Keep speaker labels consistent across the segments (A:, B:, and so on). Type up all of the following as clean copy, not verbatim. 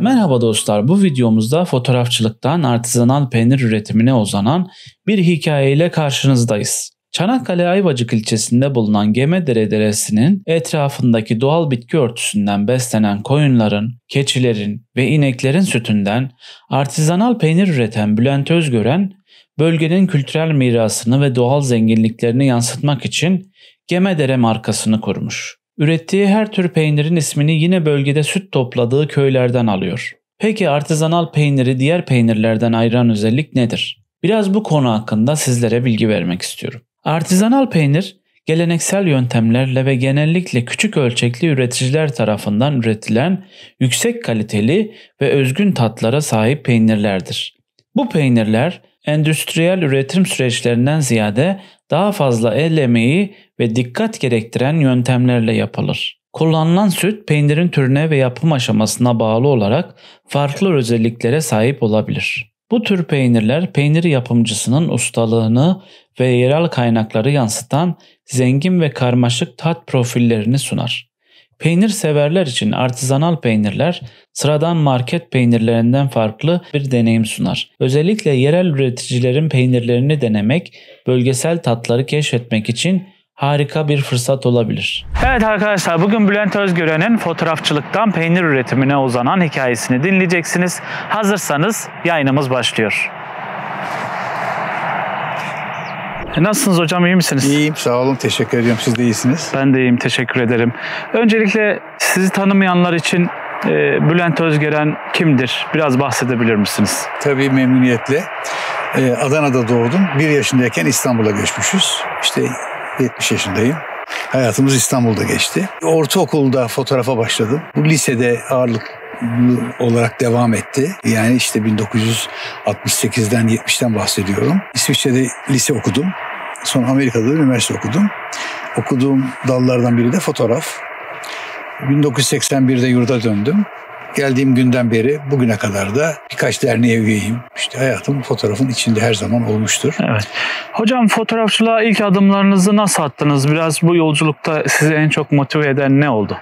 A: Merhaba dostlar, bu videomuzda fotoğrafçılıktan artizanal peynir üretimine uzanan bir hikayeyle karşınızdayız. Çanakkale Ayvacık ilçesinde bulunan Gemedere Deresi'nin etrafındaki doğal bitki örtüsünden beslenen koyunların, keçilerin ve ineklerin sütünden artizanal peynir üreten Bülent Özgören, bölgenin kültürel mirasını ve doğal zenginliklerini yansıtmak için Gemedere markasını kurmuş. Ürettiği her tür peynirin ismini yine bölgede süt topladığı köylerden alıyor. Peki artizanal peyniri diğer peynirlerden ayıran özellik nedir? Biraz bu konu hakkında sizlere bilgi vermek istiyorum. Artizanal peynir, geleneksel yöntemlerle ve genellikle küçük ölçekli üreticiler tarafından üretilen yüksek kaliteli ve özgün tatlara sahip peynirlerdir. Bu peynirler, endüstriyel üretim süreçlerinden ziyade daha fazla el emeği ve dikkat gerektiren yöntemlerle yapılır. Kullanılan süt peynirin türüne ve yapım aşamasına bağlı olarak farklı özelliklere sahip olabilir. Bu tür peynirler peynir yapımcısının ustalığını ve yerel kaynakları yansıtan zengin ve karmaşık tat profillerini sunar. Peynir severler için artizanal peynirler sıradan market peynirlerinden farklı bir deneyim sunar. Özellikle yerel üreticilerin peynirlerini denemek, bölgesel tatları keşfetmek için harika bir fırsat olabilir. Evet arkadaşlar, bugün Bülent Özgören'in fotoğrafçılıktan peynir üretimine uzanan hikayesini dinleyeceksiniz. Hazırsanız yayınımız başlıyor. Nasılsınız hocam, iyi misiniz?
B: İyiyim, sağ olun, teşekkür ediyorum. Siz de iyisiniz.
A: Ben de iyiyim, teşekkür ederim. Öncelikle sizi tanımayanlar için Bülent Özgören kimdir? Biraz bahsedebilir misiniz?
B: Tabii, memnuniyetle. Adana'da doğdum. 1 yaşındayken İstanbul'a göçmüşüz. İşte 70 yaşındayım. Hayatımız İstanbul'da geçti. Ortaokulda fotoğrafa başladım. Bu lisede ağırlıklı olarak devam etti. Yani işte 1968'den 70'ten bahsediyorum. İsviçre'de lise okudum. Sonra Amerika'da üniversite okudum. Okuduğum dallardan biri de fotoğraf. 1981'de yurda döndüm. Geldiğim günden beri bugüne kadar da birkaç derneğe üyeyim. İşte hayatım fotoğrafın içinde her zaman olmuştur.
A: Evet. Hocam, fotoğrafçılığa ilk adımlarınızı nasıl attınız? Biraz bu yolculukta sizi en çok motive eden ne oldu?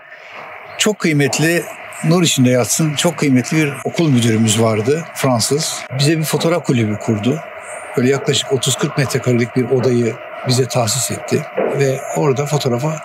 B: Çok kıymetli, nur içinde yatsın, çok kıymetli bir okul müdürümüz vardı, Fransız. Bize bir fotoğraf kulübü kurdu. Böyle yaklaşık 30-40 metrekarelik bir odayı bize tahsis etti. Ve orada fotoğrafa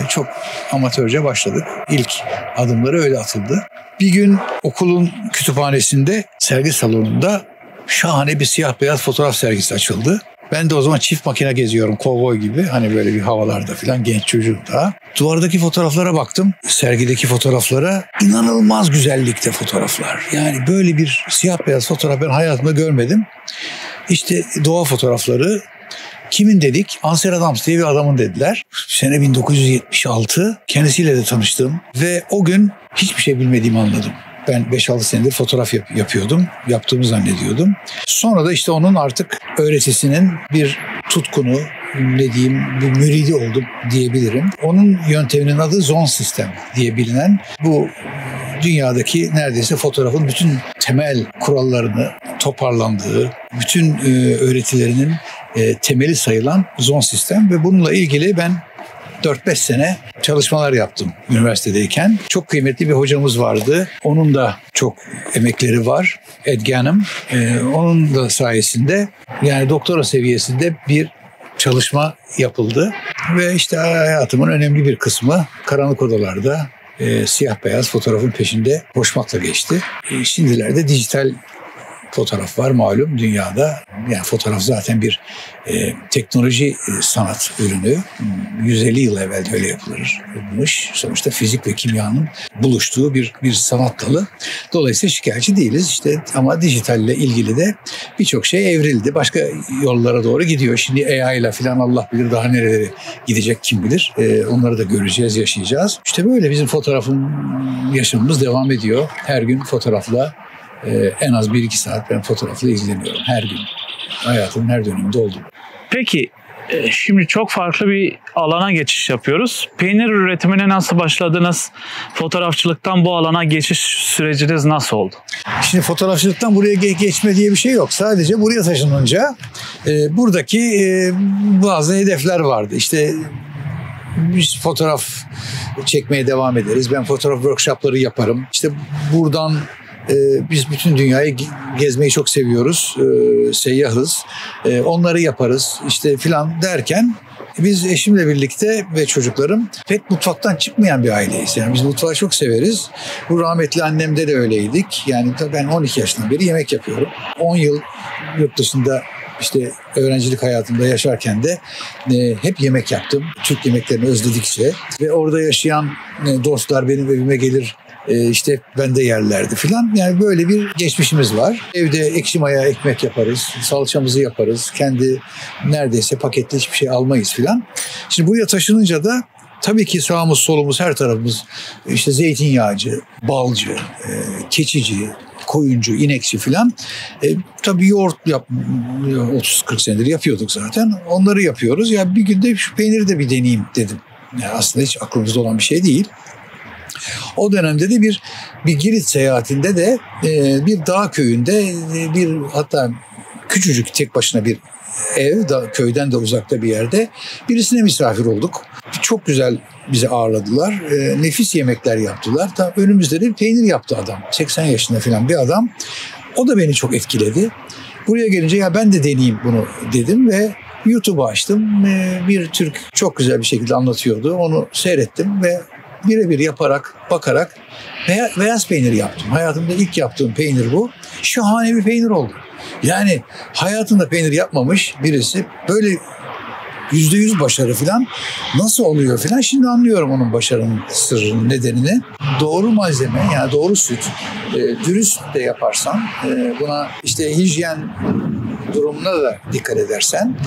B: çok amatörce başladık. İlk adımları öyle atıldı. Bir gün okulun kütüphanesinde, sergi salonunda şahane bir siyah beyaz fotoğraf sergisi açıldı. Ben de o zaman çift makine geziyorum, kovboy gibi. Hani böyle bir havalarda falan, genç çocuğum daha. Duvardaki fotoğraflara baktım. Sergideki fotoğraflara, inanılmaz güzellikte fotoğraflar. Yani böyle bir siyah beyaz fotoğraf ben hayatımda görmedim. İşte doğa fotoğrafları. Kimin dedik? Ansel Adams diye bir adamın dediler. Sene 1976. Kendisiyle de tanıştım. Ve o gün hiçbir şey bilmediğimi anladım. Ben 5-6 senedir fotoğraf yapıyordum. Yaptığımı zannediyordum. Sonra da işte onun artık öğretisinin bir tutkunu, ne diyeyim, bir müridi oldum diyebilirim. Onun yönteminin adı Zone Sistem diye bilinen, bu dünyadaki neredeyse fotoğrafın bütün temel kurallarını toparlandığı, bütün öğretilerinin temeli sayılan Zone Sistem ve bununla ilgili ben 4-5 sene çalışmalar yaptım üniversitedeyken. Çok kıymetli bir hocamız vardı. Onun da çok emekleri var. Ed Ganem. Onun da sayesinde yani doktora seviyesinde bir çalışma yapıldı. Ve işte hayatımın önemli bir kısmı karanlık odalarda siyah beyaz fotoğrafın peşinde koşmakla geçti. Şimdilerde dijital fotoğraf var malum dünyada. Yani fotoğraf zaten bir teknoloji sanat ürünü. 150 yıl evvel de öyle yapılmış. Sonuçta fizik ve kimyanın buluştuğu bir sanat dalı. Dolayısıyla şikayetçi değiliz işte, ama dijitalle ilgili de birçok şey evrildi. Başka yollara doğru gidiyor. Şimdi AI ile falan Allah bilir daha nerelere gidecek kim bilir. Onları da göreceğiz, yaşayacağız. İşte böyle bizim fotoğrafın yaşamımız devam ediyor. Her gün fotoğrafla en az 1-2 saat ben fotoğrafla ilgileniyorum her gün. Hayatımın her döneminde oldum.
A: Peki, şimdi çok farklı bir alana geçiş yapıyoruz. Peynir üretimine nasıl başladınız? Fotoğrafçılıktan bu alana geçiş süreciniz nasıl oldu?
B: Şimdi fotoğrafçılıktan buraya geçme diye bir şey yok. Sadece buraya taşınınca buradaki bazı hedefler vardı. İşte biz fotoğraf çekmeye devam ederiz. Ben fotoğraf workshopları yaparım. İşte buradan Biz bütün dünyayı gezmeyi çok seviyoruz. Seyyahız. Onları yaparız işte filan derken biz eşimle birlikte ve çocuklarım pek mutfaktan çıkmayan bir aileyiz. Yani biz mutfağı çok severiz. Bu rahmetli annemde de öyleydik. Yani ben 12 yaşından beri yemek yapıyorum. 10 yıl yurt dışında işte öğrencilik hayatımda yaşarken de hep yemek yaptım. Türk yemeklerini özledikçe ve orada yaşayan dostlar benim evime gelir. İşte ben de yerlerdi filan. Yani böyle bir geçmişimiz var. Evde ekşi maya ekmek yaparız. Salçamızı yaparız. Kendi neredeyse paketli hiçbir şey almayız filan. Şimdi buraya taşınınca da tabii ki sağımız solumuz her tarafımız işte zeytinyağcı, balcı, keçici, koyuncu, inekçi filan. Tabii yoğurt 30-40 senedir yapıyorduk zaten. Onları yapıyoruz. Ya bir günde şu peyniri de bir deneyeyim dedim. Yani aslında hiç aklımızda olan bir şey değil. O dönemde de bir Girit seyahatinde de bir dağ köyünde hatta küçücük tek başına bir ev, köyden de uzakta bir yerde birisine misafir olduk. Çok güzel bizi ağırladılar. Nefis yemekler yaptılar. Tam önümüzde de bir peynir yaptı adam. 80 yaşında falan bir adam. O da beni çok etkiledi. Buraya gelince ya ben de deneyeyim bunu dedim ve YouTube'u açtım. Bir Türk çok güzel bir şekilde anlatıyordu. Onu seyrettim ve birebir yaparak, bakarak beyaz peynir yaptım. Hayatımda ilk yaptığım peynir bu. Şahane bir peynir oldu. Yani hayatında peynir yapmamış birisi böyle %100 başarı falan nasıl oluyor falan. Şimdi anlıyorum onun başarının sırrının nedenini. Doğru malzeme yani doğru süt, dürüst de yaparsan buna işte hijyen durumuna da dikkat edersen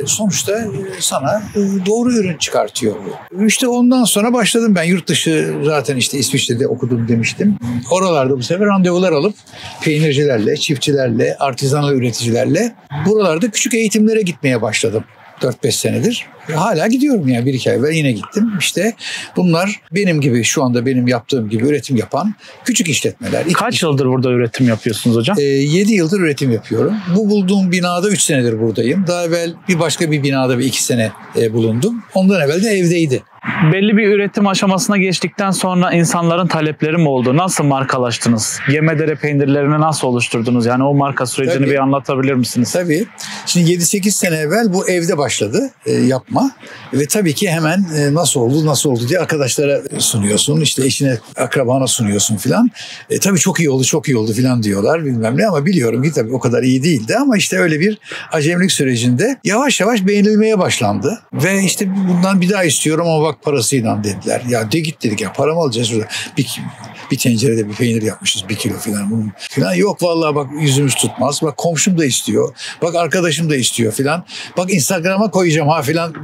B: sonuçta sana doğru ürün çıkartıyor bu. İşte ondan sonra başladım ben yurt dışı zaten işte İsviçre'de okudum demiştim. Oralarda bu sefer randevular alıp peynircilerle, çiftçilerle, artizanal üreticilerle buralarda küçük eğitimlere gitmeye başladım. 4-5 senedir. Hala gidiyorum yani 1-2 ay evvel yine gittim. İşte bunlar benim gibi şu anda benim yaptığım gibi üretim yapan küçük işletmeler.
A: Kaç yıldır burada üretim yapıyorsunuz hocam?
B: 7 yıldır üretim yapıyorum. Bu bulduğum binada 3 senedir buradayım. Daha evvel başka bir binada 2 sene bulundum. Ondan evvel de evdeydi.
A: Belli bir üretim aşamasına geçtikten sonra insanların talepleri mi oldu? Nasıl markalaştınız? Gemedere peynirlerini nasıl oluşturdunuz? Yani o marka sürecini bir anlatabilir misiniz?
B: Tabii. Şimdi 7-8 sene evvel bu evde başladı yapma. Ve tabii ki hemen nasıl oldu diye arkadaşlara sunuyorsun. İşte eşine, akrabana sunuyorsun filan. Tabii çok iyi oldu filan diyorlar bilmem ne ama biliyorum ki tabii o kadar iyi değildi ama işte öyle bir acemilik sürecinde yavaş yavaş beğenilmeye başlandı. Ve işte bundan bir daha istiyorum ama bak parasıyla dediler. Ya de git dedik ya para mı alacağız burada? Bir tencerede bir peynir yapmışız 1 kilo filan. Yok vallahi bak yüzümüz tutmaz. Bak komşum da istiyor. Bak arkadaşım da istiyor filan. Bak Instagram'a koyacağım ha filan.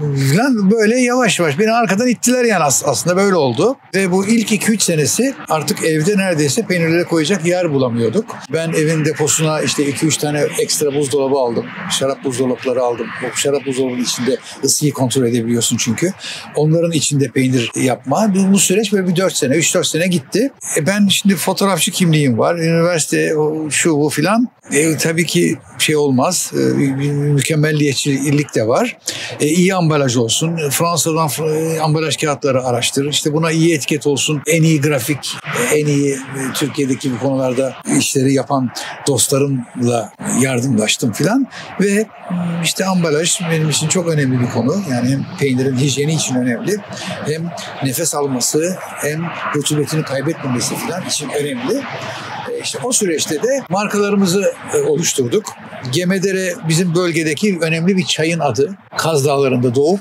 B: Böyle yavaş yavaş beni arkadan ittiler yani aslında böyle oldu. Ve bu ilk 2-3 senesi artık evde neredeyse peynirlere koyacak yer bulamıyorduk. Ben evin deposuna işte 2-3 tane ekstra buzdolabı aldım. Şarap buzdolapları aldım. O şarap buzdolabının içinde ısıyı kontrol edebiliyorsun çünkü. Onların içinde peynir yapma. Bu süreç böyle bir 3-4 sene gitti. Ben şimdi fotoğrafçı kimliğim var. Üniversite şu bu filan. Tabii ki şey olmaz. Mükemmelliyetçilik de var. İyi ambalaj olsun. Fransa'dan ambalaj kağıtları araştır. İşte buna iyi etiket olsun. En iyi grafik, en iyi Türkiye'deki bu konularda işleri yapan dostlarımla yardımlaştım filan. Ve işte ambalaj benim için çok önemli bir konu. Yani hem peynirin hijyeni için önemli. Hem nefes alması, hem rutubetini kaybetmemesi filan için önemli. İşte o süreçte de markalarımızı oluşturduk. Gemedere bizim bölgedeki önemli bir çayın adı. Kaz Dağları'nda doğup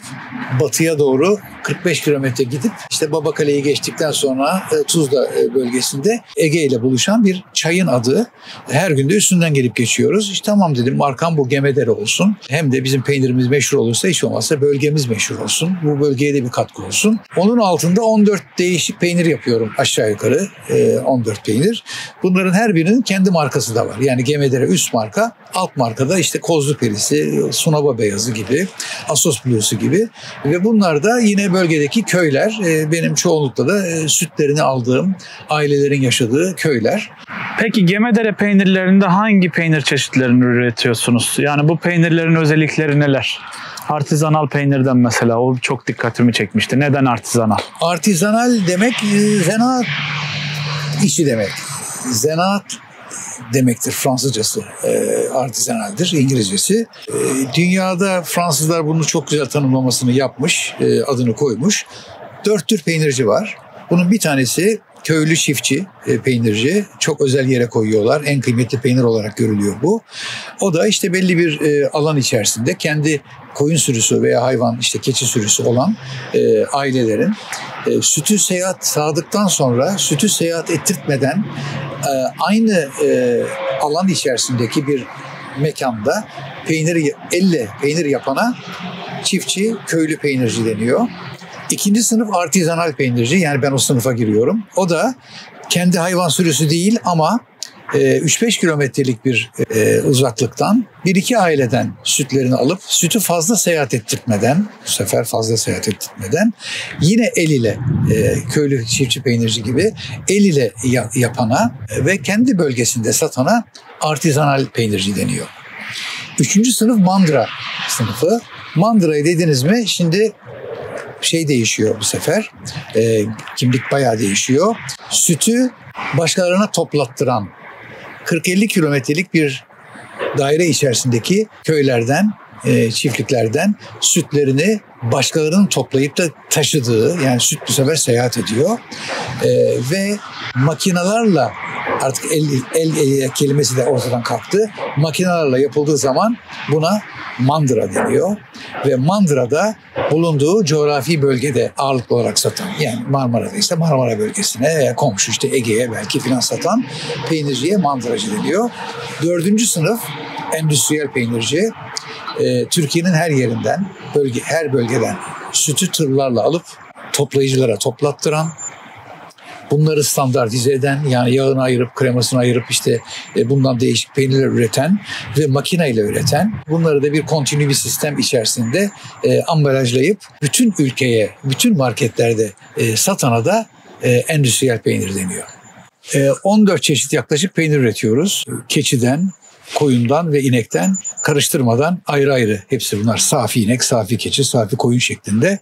B: batıya doğru 45 kilometre gidip işte Babakale'yi geçtikten sonra Tuzla bölgesinde Ege ile buluşan bir çayın adı. Her gün de üstünden gelip geçiyoruz. İşte tamam dedim markam bu Gemedere olsun. Hem de bizim peynirimiz meşhur olursa hiç olmazsa bölgemiz meşhur olsun. Bu bölgeye de bir katkı olsun. Onun altında 14 değişik peynir yapıyorum aşağı yukarı 14 peynir. Bunların her birinin kendi markası da var. Yani Gemedere üst marka, alt markada işte Kozlu Perisi, Sunaba Beyazı gibi, Assos Blues'u gibi ve bunlar da yine bölgedeki köyler. Benim çoğunlukla da sütlerini aldığım ailelerin yaşadığı köyler.
A: Peki Gemedere peynirlerinde hangi peynir çeşitlerini üretiyorsunuz? Yani bu peynirlerin özellikleri neler? Artizanal peynirden mesela o çok dikkatimi çekmişti. Neden artizanal?
B: Artizanal demek zanaat işi demek. zanaat demektir Fransızcası. Artizanaldir İngilizcesi. Dünyada Fransızlar bunu çok güzel tanımlamasını yapmış, adını koymuş. 4 tür peynirci var. Bunun bir tanesi köylü çiftçi peynirci. Çok özel yere koyuyorlar. En kıymetli peynir olarak görülüyor bu. O da işte belli bir alan içerisinde kendi koyun sürüsü veya hayvan işte keçi sürüsü olan ailelerin sütü sağdıktan sonra sütü seyahat ettirtmeden aynı alan içerisindeki bir mekanda elle peynir yapana çiftçi, köylü peynirci deniyor. İkinci sınıf artizanal peynirci, yani ben o sınıfa giriyorum. O da kendi hayvan sürüsü değil ama 3-5 kilometrelik bir uzaklıktan bir iki aileden sütlerini alıp sütü fazla seyahat ettirtmeden, bu sefer fazla seyahat ettirtmeden yine el ile köylü çiftçi peynirci gibi el ile yapana ve kendi bölgesinde satana artizanal peynirci deniyor. Üçüncü sınıf mandıra sınıfı. Mandırayı dediniz mi şimdi değişiyor bu sefer. Kimlik bayağı değişiyor. Sütü başkalarına toplattıran 40-50 kilometrelik bir daire içerisindeki köylerden, çiftliklerden sütlerini başkalarının toplayıp da taşıdığı, yani süt bu sefer seyahat ediyor. Ve makinalarla, artık el kelimesi de ortadan kalktı. Makinalarla yapıldığı zaman buna mandıra deniyor. Ve mandırada bulunduğu coğrafi bölgede ağırlıklı olarak satan, yani Marmara'da ise Marmara bölgesine veya komşu işte Ege'ye belki filan satan peynirciye mandıracı deniyor. Dördüncü sınıf endüstriyel peynirci. Türkiye'nin her yerinden, her bölgeden sütü tırlarla alıp toplayıcılara toplattıran, bunları standartize eden, yani yağını ayırıp kremasını ayırıp işte bundan değişik peynirler üreten ve makineyle üreten, bunları da bir kontinü bir sistem içerisinde ambalajlayıp bütün ülkeye, bütün marketlerde satana da endüstriyel peynir deniyor. 14 çeşit yaklaşık peynir üretiyoruz. Keçiden, koyundan ve inekten karıştırmadan ayrı ayrı, hepsi bunlar safi inek, safi keçi, safi koyun şeklinde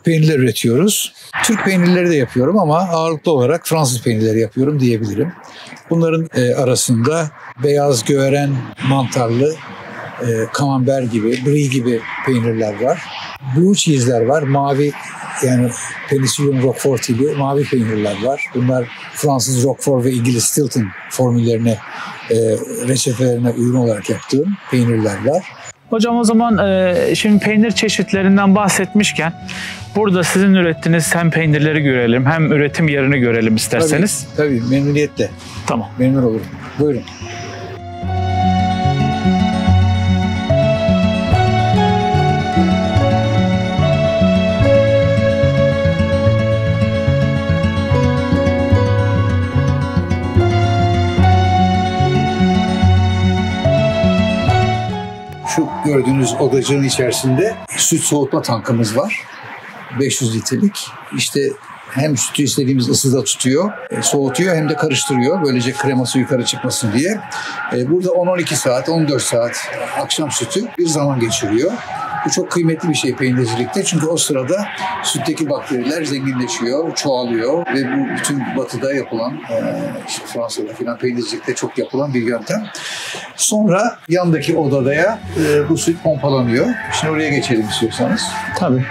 B: peynirler üretiyoruz. Türk peynirleri de yapıyorum ama ağırlıklı olarak Fransız peynirleri yapıyorum diyebilirim. Bunların arasında beyaz göğeren mantarlı, camembert gibi, brie gibi peynirler var. Blue cheese'ler var, mavi, yani Penicillium Roquefort gibi mavi peynirler var. Bunlar Fransız Roquefort ve İngiliz Stilton formüllerine, reçetelerine uygun olarak yaptığım peynirler var.
A: Hocam o zaman şimdi peynir çeşitlerinden bahsetmişken burada sizin ürettiğiniz hem peynirleri görelim hem üretim yerini görelim isterseniz.
B: Tabii memnuniyetle.
A: Tamam.
B: Memnun olurum. Buyurun. Şu gördüğünüz odacığın içerisinde süt soğutma tankımız var. 500 litrelik. İşte hem sütü istediğimiz ısıda tutuyor, soğutuyor hem de karıştırıyor. Böylece kreması yukarı çıkmasın diye. Burada 10-12 saat, 14 saat akşam sütü bir zaman geçiriyor. Bu çok kıymetli bir şey peynircilikte. Çünkü o sırada sütteki bakteriler zenginleşiyor, çoğalıyor ve bu bütün batıda yapılan, işte Fransa'da filan peynircilikte çok yapılan bir yöntem. Sonra yandaki odaya bu süt pompalanıyor. Şimdi oraya geçelim istiyorsanız.
A: Tabii.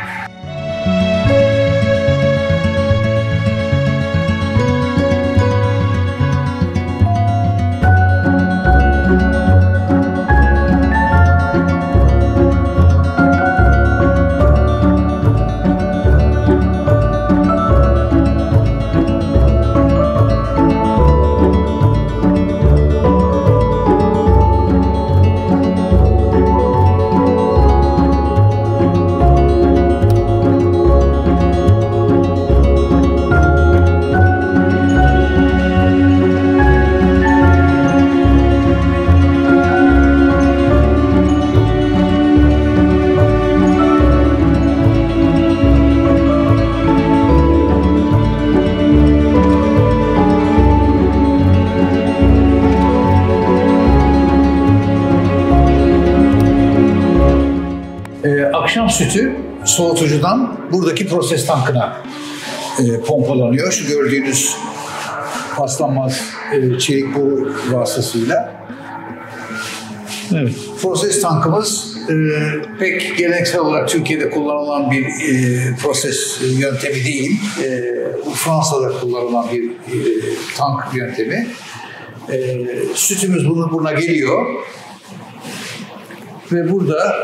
B: Akşam sütü soğutucudan buradaki proses tankına pompalanıyor. Şu gördüğünüz paslanmaz çelik boru vasıtasıyla.
A: Evet.
B: Proses tankımız pek geleneksel olarak Türkiye'de kullanılan bir proses yöntemi değil. Fransa'da kullanılan bir tank yöntemi. Sütümüz buna geliyor ve burada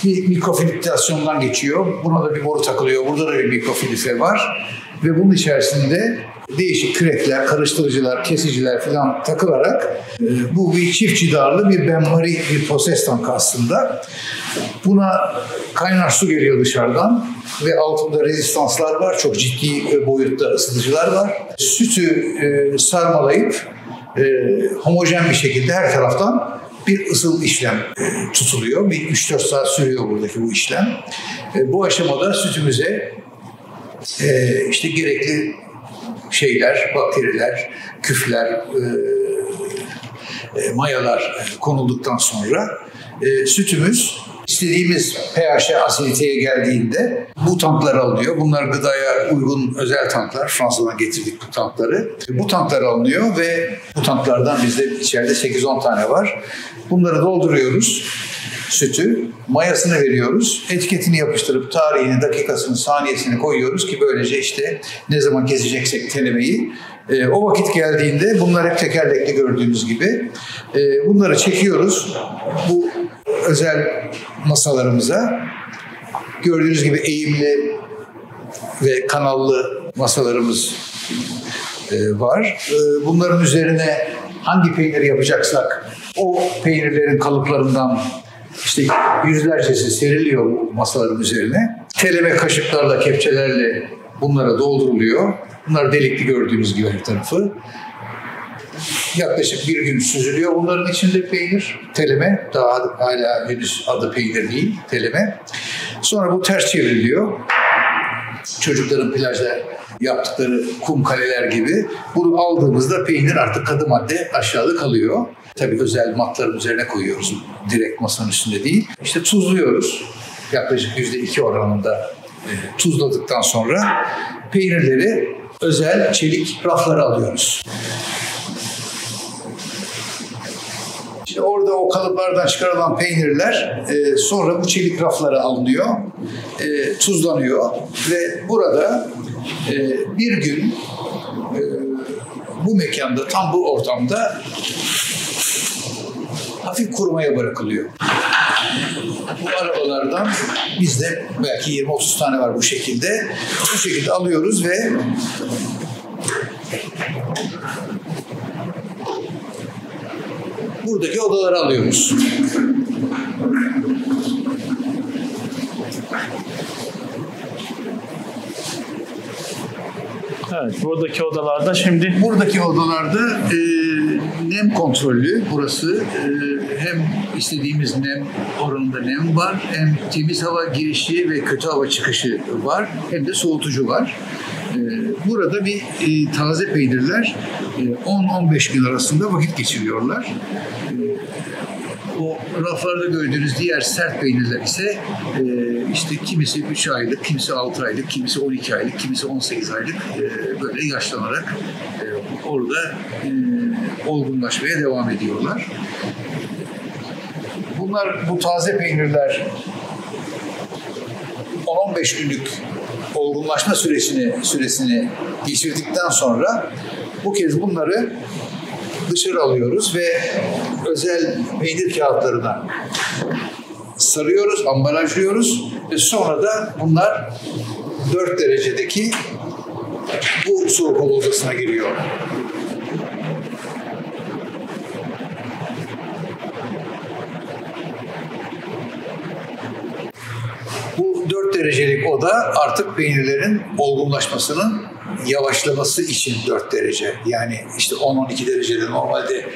B: bir mikrofiltrasyondan geçiyor. Buna da bir boru takılıyor. Burada da bir mikrofiltre var. Ve bunun içerisinde değişik kürekler, karıştırıcılar, kesiciler falan takılarak bu bir çift cidarlı bir benmari bir proses tankı aslında. Buna kaynar su geliyor dışarıdan ve altında rezistanslar var. Çok ciddi boyutta ısıtıcılar var. Sütü sarmalayıp homojen bir şekilde her taraftan bir ısıl işlem tutuluyor. Bir 3-4 saat sürüyor buradaki bu işlem. Bu aşamada sütümüze işte gerekli şeyler, bakteriler, küfler, mayalar konulduktan sonra sütümüz istediğimiz pH'e, asiditeye geldiğinde bu tanklar alınıyor. Bunlar gıdaya uygun özel tanklar. Fransa'dan getirdik bu tankları. Bu tanklar alınıyor ve bu tanklardan bizde içeride 8-10 tane var. Bunları dolduruyoruz. Sütü, mayasını veriyoruz. Etiketini yapıştırıp tarihini, dakikasını, saniyesini koyuyoruz ki böylece işte ne zaman keseceksek telemeyi o vakit geldiğinde bunlar hep tekerlekli gördüğünüz gibi bunları çekiyoruz. Bu özel masalarımıza gördüğünüz gibi eğimli ve kanallı masalarımız var. Bunların üzerine hangi peynir yapacaksak o peynirlerin kalıplarından işte yüzlercesi seriliyor bu masaların üzerine. Teleme kaşıklarla, kepçelerle bunlara dolduruluyor. Bunlar delikli gördüğünüz gibi her tarafı. Yaklaşık bir gün süzülüyor bunların içinde peynir. Teleme, daha hala henüz adı peynir değil, teleme. Sonra bu ters çevriliyor. Çocukların plajda yaptıkları kum kaleler gibi. Bunu aldığımızda peynir artık katı madde aşağıda kalıyor. Tabii özel matların üzerine koyuyoruz. Direkt masanın üstünde değil. İşte tuzluyoruz. Yaklaşık %2 oranında tuzladıktan sonra peynirleri özel çelik raflara alıyoruz. İşte orada o kalıplardan çıkarılan peynirler sonra bu çelik raflara alınıyor, tuzlanıyor ve burada bir gün bu mekanda, tam bu ortamda hafif kurumaya bırakılıyor. Bu arabalardan bizde belki 20-30 tane var bu şekilde. Bu şekilde alıyoruz ve buradaki odaları alıyoruz.
A: Evet, buradaki odalarda şimdi...
B: Buradaki odalarda nem kontrollü burası. Hem istediğimiz nem oranında nem var, hem temiz hava girişi ve kötü hava çıkışı var, hem de soğutucu var. Burada bir taze peynirler 10-15 gün arasında vakit geçiriyorlar. O raflarda gördüğünüz diğer sert peynirler ise işte kimisi 3 aylık, kimisi 6 aylık, kimisi 12 aylık, kimisi 18 aylık böyle yaşlanarak orada olgunlaşmaya devam ediyorlar. Bu taze peynirler 10-15 günlük olgunlaşma süresini geçirdikten sonra bu kez bunları dışarı alıyoruz ve özel peynir kağıtlarına sarıyoruz, ambalajlıyoruz ve sonra da bunlar 4 derecedeki bu soğuk hava odasına giriyor. Bu 4 derecelik oda artık peynirlerin olgunlaşmasının yavaşlaması için 4 derece. Yani işte 10-12 derecede normalde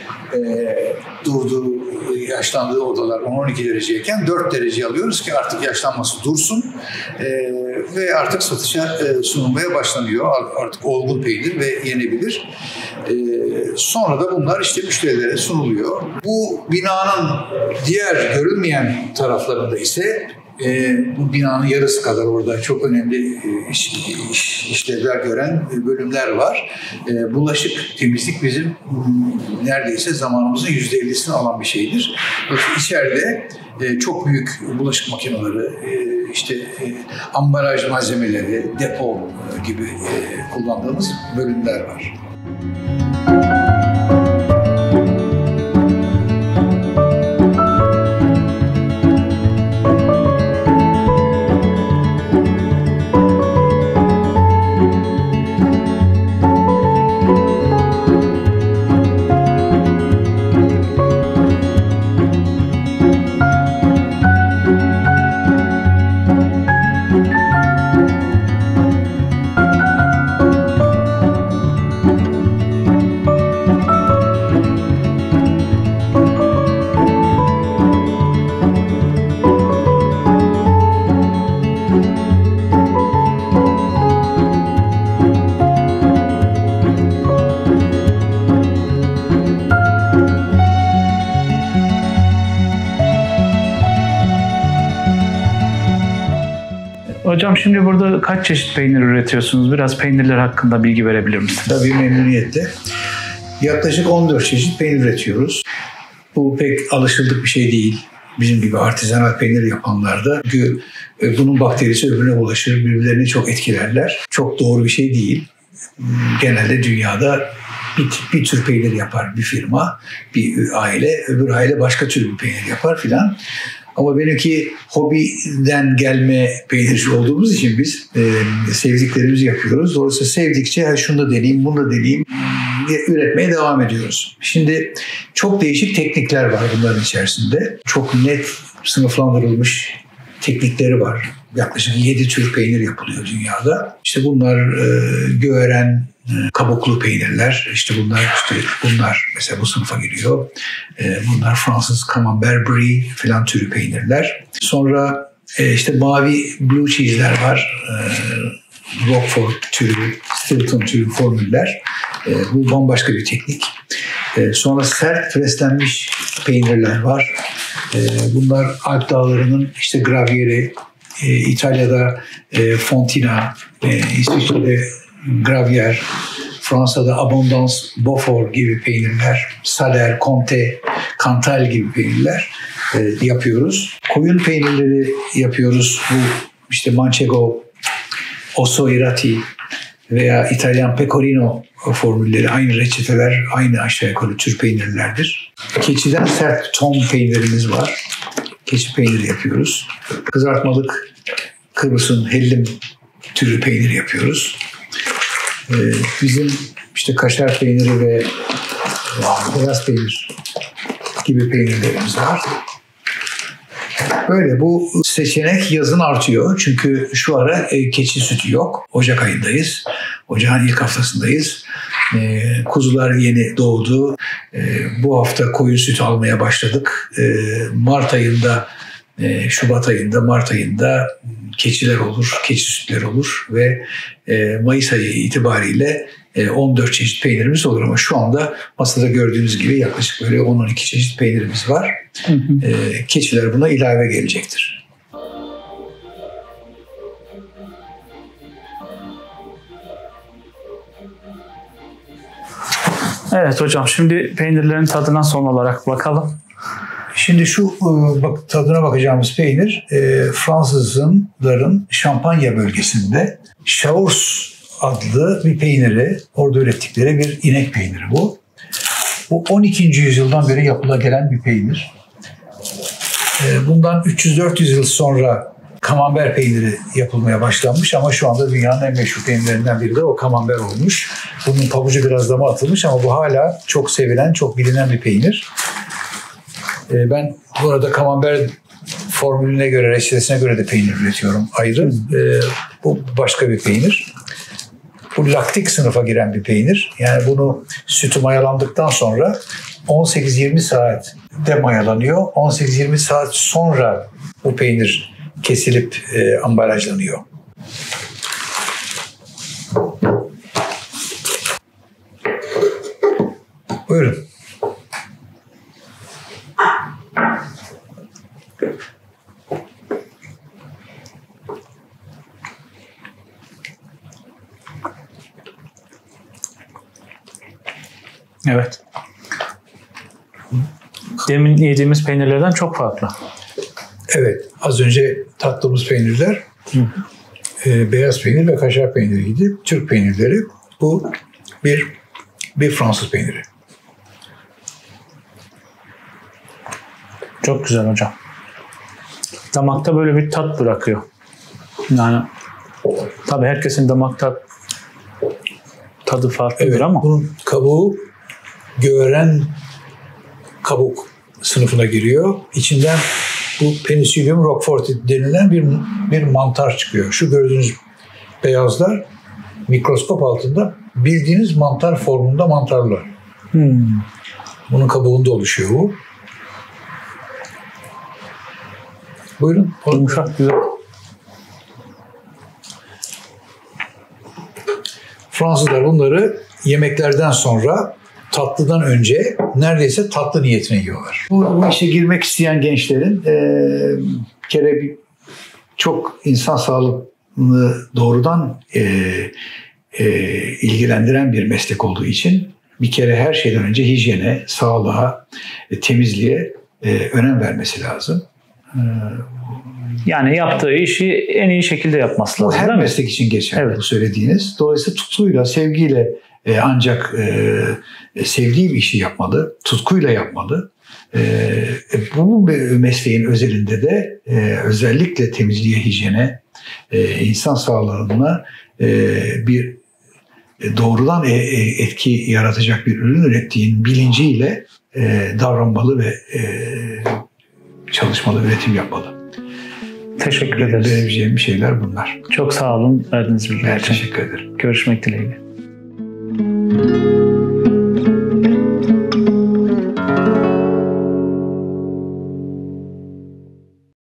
B: durduğu, yaşlandığı odalar 10-12 dereceyken 4 derece alıyoruz ki artık yaşlanması dursun ve artık satışa sunulmaya başlanıyor. Artık olgun peynir ve yenebilir. Sonra da bunlar işte müşterilere sunuluyor. Bu binanın diğer görünmeyen taraflarında ise bu binanın yarısı kadar orada çok önemli işlevler gören bölümler var. Bulaşık, temizlik bizim neredeyse zamanımızın %50'sini alan bir şeydir. İçeride çok büyük bulaşık makineleri, ambalaj malzemeleri, depo gibi kullandığımız bölümler var.
A: Hocam şimdi burada kaç çeşit peynir üretiyorsunuz? Biraz peynirler hakkında bilgi verebilir misiniz?
B: Tabii, memnuniyetle. Yaklaşık 14 çeşit peynir üretiyoruz. Bu pek alışıldık bir şey değil. Bizim gibi artizanal peynir yapanlarda. Çünkü bunun bakterisi öbürüne bulaşır, birbirlerini çok etkilerler. Çok doğru bir şey değil. Genelde dünyada bir tür peynir yapar bir firma, bir aile, öbür aile başka tür bir peynir yapar filan. Ama benimki hobiden gelme peynirci olduğumuz için biz sevdiklerimizi yapıyoruz. Dolayısıyla sevdikçe şunu da deneyeyim, bunu da deneyeyim diye üretmeye devam ediyoruz. Şimdi çok değişik teknikler var bunların içerisinde. Çok net sınıflandırılmış teknikleri var. Yaklaşık 7 tür peynir yapılıyor dünyada. İşte bunlar göğeren, kabuklu peynirler. Bunlar mesela bu sınıfa giriyor. Bunlar Fransız Camembert Brie falan türü peynirler. Sonra mavi blue cheese'ler var. Roquefort türü, Stilton türü formüller. Bu bambaşka bir teknik. Sonra sert preslenmiş peynirler var. Bunlar Alp Dağları'nın Gravieri, İtalya'da Fontina, İsviçre'de Gravier, Fransa'da Abondance, Beaufort gibi peynirler, Saler, Comté, Cantal gibi peynirler yapıyoruz. Koyun peynirleri yapıyoruz. Bu Manchego, Osso Irati veya İtalyan Pecorino formülleri, aynı reçeteler, aynı aşağı yukarı tür peynirlerdir. Keçiden sert ton peynirimiz var. Keçi peyniri yapıyoruz. Kızartmalık Kıbrıs'ın hellim türü peynir yapıyoruz. Bizim kaşar peyniri ve beyaz peynir gibi peynirlerimiz var. Böyle bu seçenek yazın artıyor. Çünkü şu ara keçi sütü yok. Ocak ayındayız. Ocağın ilk haftasındayız. Kuzular yeni doğdu. Bu hafta koyun sütü almaya başladık. Mart ayında, Şubat ayında, Mart ayında keçiler olur, keçi sütleri olur ve Mayıs ayı itibariyle 14 çeşit peynirimiz olur ama şu anda masada gördüğünüz gibi yaklaşık böyle 10-12 çeşit peynirimiz var. Keçiler buna ilave gelecektir.
A: Evet hocam, şimdi peynirlerin tadına son olarak bakalım.
B: Şimdi şu tadına bakacağımız peynir Fransızların Şampanya bölgesinde Chaours adlı bir peyniri, orada ürettikleri bir inek peyniri bu. Bu 12. yüzyıldan beri yapıla gelen bir peynir. Bundan 300-400 yıl sonra Camembert peyniri yapılmaya başlanmış ama şu anda dünyanın en meşhur peynirlerinden biri de o Camembert olmuş. Bunun pabucu biraz dama atılmış ama bu hala çok sevilen, çok bilinen bir peynir. Ben burada Camembert formülüne göre, reçetesine göre de peynir üretiyorum ayrı. Bu başka bir peynir. Bu laktik sınıfa giren bir peynir. Yani bunu sütü mayalandıktan sonra 18-20 saat de mayalanıyor. 18-20 saat sonra bu peynir kesilip ambalajlanıyor. Buyurun.
A: Evet. Demin yediğimiz peynirlerden çok farklı.
B: Evet, az önce tattığımız peynirler beyaz peynir ve kaşar peyniriydi. Türk peynirleri. Bu bir Fransız peyniri.
A: Çok güzel hocam. Damakta böyle bir tat bırakıyor. Yani tabii herkesin damak tadı farklıdır ama.
B: Bunun kabuğu göğeren kabuk sınıfına giriyor. İçinden bu Penicillium roqueforti denilen bir mantar çıkıyor. Şu gördüğünüz beyazlar mikroskop altında bildiğiniz mantar formunda mantarlar. Bunun kabuğunda oluşuyor bu. Buyurun.
A: Yumuşak, güzel.
B: Fransızlar bunları yemeklerden sonra tatlıdan önce neredeyse tatlı niyetine yiyorlar. Bu işe girmek isteyen gençlerin kere çok insan sağlığını doğrudan ilgilendiren bir meslek olduğu için bir kere her şeyden önce hijyene, sağlığa, temizliğe önem vermesi lazım.
A: Yani yaptığı işi en iyi şekilde yapması lazım.
B: Bu her meslek için geçerli, evet, bu söylediğiniz. Dolayısıyla tutkuyla, sevgiyle ancak sevdiği bir işi yapmalı, tutkuyla yapmalı. Bu mesleğin özelinde de özellikle temizliğe, hijyene, insan sağlığına bir doğrudan etki yaratacak bir ürün ürettiğin bilinciyle davranmalı ve çalışmalı, üretim yapmalı.
A: Teşekkür ederiz.
B: Verebileceğim şeyler bunlar.
A: Çok sağ olun verdiğiniz bilgiler için.
B: Teşekkür ederim.
A: Görüşmek dileğiyle.